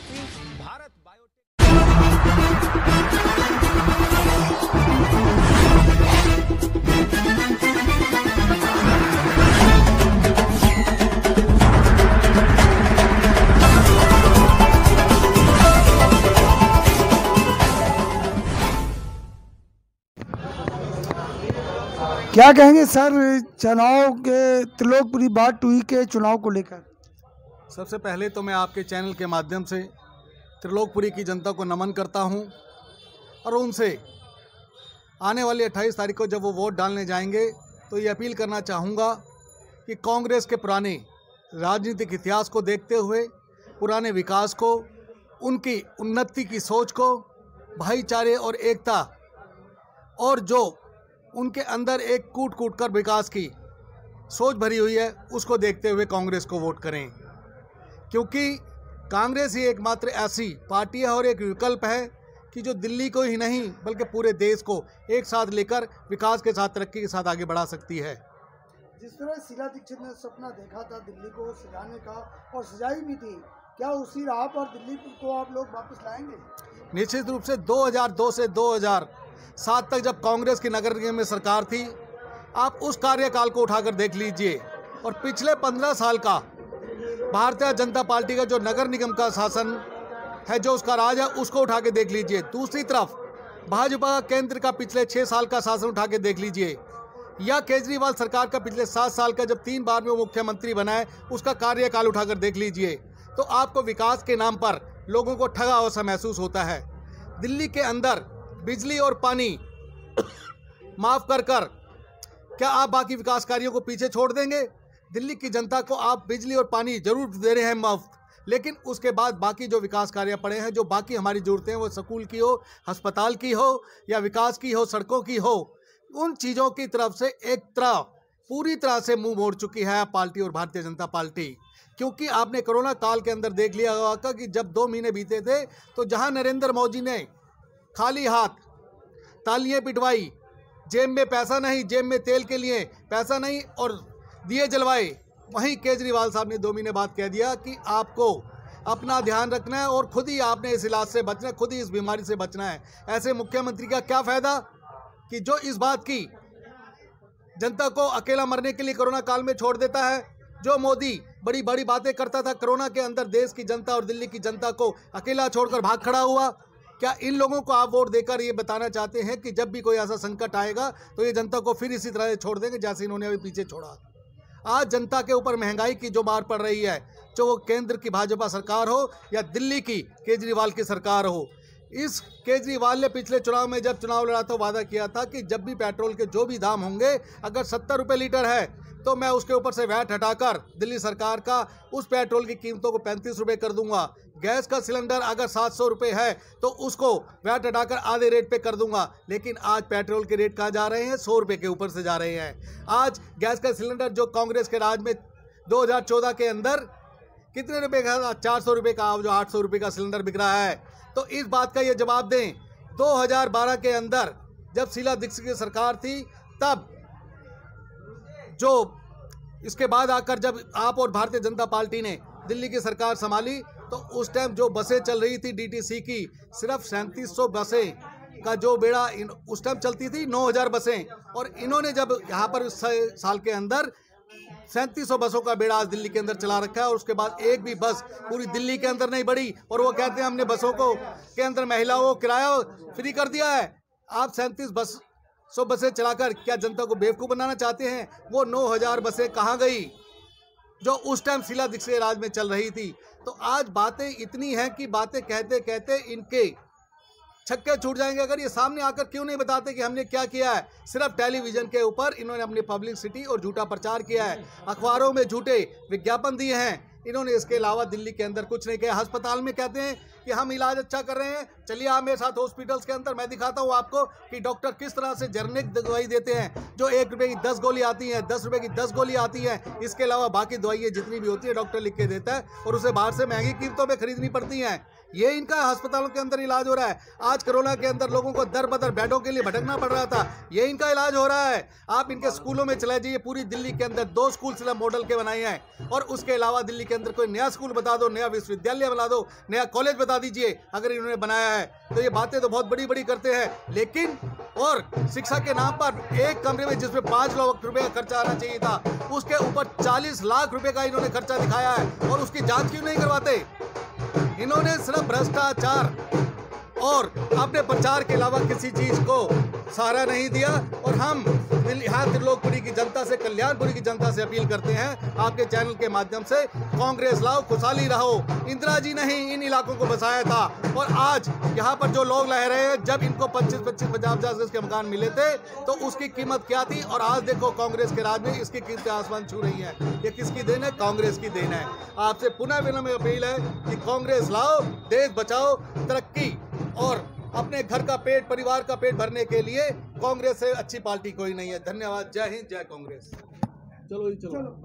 Industry Bharat biotech. क्या कहेंगे sir चुनाव के त्रिलोकपुरी बाढ़ टूई के चुनाव को लेकर? सबसे पहले तो मैं आपके चैनल के माध्यम से त्रिलोकपुरी की जनता को नमन करता हूं और उनसे आने वाली 28 तारीख को जब वो वोट डालने जाएंगे तो ये अपील करना चाहूँगा कि कांग्रेस के पुराने राजनीतिक इतिहास को देखते हुए, पुराने विकास को, उनकी उन्नति की सोच को, भाईचारे और एकता और जो उनके अंदर एक कूट कूट कर विकास की सोच भरी हुई है, उसको देखते हुए कांग्रेस को वोट करें। क्योंकि कांग्रेस ही एकमात्र ऐसी पार्टी है और एक विकल्प है कि जो दिल्ली को ही नहीं बल्कि पूरे देश को एक साथ लेकर विकास के साथ, तरक्की के साथ आगे बढ़ा सकती है। जिस तरह शीला दीक्षित ने सपना देखा था दिल्ली को सजाने का और सजाई भी थी, क्या उसी राह पर दिल्ली को आप लोग वापस लाएंगे? निश्चित रूप से 2002 से 2007 तक जब कांग्रेस की नगर निगम में सरकार थी, आप उस कार्यकाल को उठाकर देख लीजिए और पिछले 15 साल का भारतीय जनता पार्टी का जो नगर निगम का शासन है, जो उसका राज है, उसको उठा के देख लीजिए। दूसरी तरफ भाजपा केंद्र का पिछले 6 साल का शासन उठा के देख लीजिए, या केजरीवाल सरकार का पिछले 7 साल का जब 3 बार में वो मुख्यमंत्री बना है, उसका कार्यकाल उठाकर देख लीजिए, तो आपको विकास के नाम पर लोगों को ठगा हुआ सा महसूस होता है। दिल्ली के अंदर बिजली और पानी माफ कर क्या आप बाकी विकास कार्यों को पीछे छोड़ देंगे? दिल्ली की जनता को आप बिजली और पानी जरूर दे रहे हैं मुफ्त, लेकिन उसके बाद बाकी जो विकास कार्य पड़े हैं, जो बाकी हमारी ज़रूरतें हैं, वो स्कूल की हो, अस्पताल की हो या विकास की हो, सड़कों की हो, उन चीज़ों की तरफ से पूरी तरह से मुंह मोड़ चुकी है पार्टी और भारतीय जनता पार्टी। क्योंकि आपने कोरोना काल के अंदर देख लिया होगा कि जब 2 महीने बीते थे तो जहां नरेंद्र मोदी ने खाली हाथ तालियां पिटवाई, जेब में पैसा नहीं, जेब में तेल के लिए पैसा नहीं और दिए जलवाए, वहीं केजरीवाल साहब ने 2 महीने बाद कह दिया कि आपको अपना ध्यान रखना है और खुद ही आपने इस इलाज से बचना है, खुद ही इस बीमारी से बचना है। ऐसे मुख्यमंत्री का क्या फ़ायदा कि जो इस बात की जनता को अकेला मरने के लिए कोरोना काल में छोड़ देता है। जो मोदी बड़ी बड़ी बातें करता था, कोरोना के अंदर देश की जनता और दिल्ली की जनता को अकेला छोड़कर भाग खड़ा हुआ। क्या इन लोगों को आप वोट देकर ये बताना चाहते हैं कि जब भी कोई ऐसा संकट आएगा तो ये जनता को फिर इसी तरह छोड़ देंगे जैसे इन्होंने अभी पीछे छोड़ा? आज जनता के ऊपर महंगाई की जो मार पड़ रही है, जो वो केंद्र की भाजपा सरकार हो या दिल्ली की केजरीवाल की सरकार हो, इस केजरीवाल ने पिछले चुनाव में जब चुनाव लड़ा तो वादा किया था कि जब भी पेट्रोल के जो भी दाम होंगे, अगर 70 रुपये लीटर है तो मैं उसके ऊपर से वैट हटाकर दिल्ली सरकार का उस पेट्रोल की कीमतों को 35 रुपये कर दूंगा। गैस का सिलेंडर अगर 700 रुपये है तो उसको वैट हटाकर आधे रेट पे कर दूंगा। लेकिन आज पेट्रोल के रेट कहाँ जा रहे हैं? 100 रुपये के ऊपर से जा रहे हैं। आज गैस का सिलेंडर जो कांग्रेस के राज में 2014 के अंदर कितने रुपये का? 400 रुपये का, जो 800 रुपये का सिलेंडर बिक रहा है। तो इस बात का ये जवाब दें। 2012 के अंदर जब शीला दीक्षित की सरकार थी, तब जो इसके बाद आकर जब आप और भारतीय जनता पार्टी ने दिल्ली की सरकार संभाली तो उस टाइम जो बसें चल रही थी डीटीसी की, सिर्फ 3700 बसें का जो बेड़ा उस टाइम चलती थी, 9000 बसें, और इन्होंने जब यहाँ पर इस साल के अंदर 3700 बसों का बेड़ा आज दिल्ली के अंदर चला रखा है। और उसके बाद एक भी बस पूरी दिल्ली के अंदर नहीं बढ़ी और वो कहते हैं हमने बसों को के अंदर महिलाओं को किराया फ्री कर दिया है। आप 3700 बसें चलाकर क्या जनता को बेवकूफ़ बनाना चाहते हैं? वो 9000 बसें कहाँ गई जो उस टाइम शीला दीक्षित के राज में चल रही थी? तो आज बातें इतनी हैं कि बातें कहते कहते इनके छक्के छूट जाएंगे। अगर ये सामने आकर क्यों नहीं बताते कि हमने क्या किया है? सिर्फ टेलीविज़न के ऊपर इन्होंने अपनी पब्लिसिटी और झूठा प्रचार किया है, अखबारों में झूठे विज्ञापन दिए हैं इन्होंने। इसके अलावा दिल्ली के अंदर कुछ नहीं किया। अस्पताल में कहते हैं कि हम इलाज अच्छा कर रहे हैं, चलिए आप मेरे साथ हॉस्पिटल्स के अंदर, मैं दिखाता हूँ आपको कि डॉक्टर किस तरह से जेनेरिक दवाई देते हैं। जो 1 रुपये की 10 गोली आती हैं, 10 रुपये की 10 गोली आती हैं। इसके अलावा बाकी दवाइयाँ जितनी भी होती है डॉक्टर लिख के देता है और उसे बाहर से महंगी कीमतों पर खरीदनी पड़ती हैं। ये इनका अस्पतालों के अंदर इलाज हो रहा है। आज कोरोना के अंदर लोगों को दर बदर बेडों के लिए भटकना पड़ रहा था, ये इनका इलाज हो रहा है। आप इनके स्कूलों में चले जाइए, पूरी दिल्ली के अंदर 2 स्कूल सिर्फ मॉडल के बनाए हैं, और उसके अलावा दिल्ली के अंदर कोई नया स्कूल बता दो, नया विश्वविद्यालय बना दो, नया कॉलेज बता दीजिए अगर इन्होंने बनाया है तो। ये बातें तो बहुत बड़ी बड़ी करते हैं, लेकिन और शिक्षा के नाम पर एक कमरे में जिसमें 5 लाख रुपए का खर्चा आना चाहिए था, उसके ऊपर 40 लाख रुपए का इन्होंने खर्चा दिखाया है, और उसकी जांच क्यों नहीं करवाते? इन्होंने सिर्फ भ्रष्टाचार और अपने प्रचार के अलावा किसी चीज को सहारा नहीं दिया। और हम यहाँ त्रिलोकपुरी की जनता से, कल्याणपुरी की जनता से अपील करते हैं आपके चैनल के माध्यम से, कांग्रेस लाओ, खुशहाली रहो। इंदिरा जी ने ही इन इलाकों को बसाया था, और आज यहाँ पर जो लोग रह रहे हैं, जब इनको 25-25, 50-50 गज के मकान मिले थे तो उसकी कीमत क्या थी, और आज देखो कांग्रेस के राज में इसकी कीमतें आसमान छू रही हैं। ये किसकी देन है? कांग्रेस की देन है। आपसे पुनः विनम्र अपील है कि कांग्रेस लाओ, देश बचाओ, तरक्की और अपने घर का पेट, परिवार का पेट भरने के लिए कांग्रेस से अच्छी पार्टी कोई नहीं है। धन्यवाद। जय हिंद, जय कांग्रेस। चलो।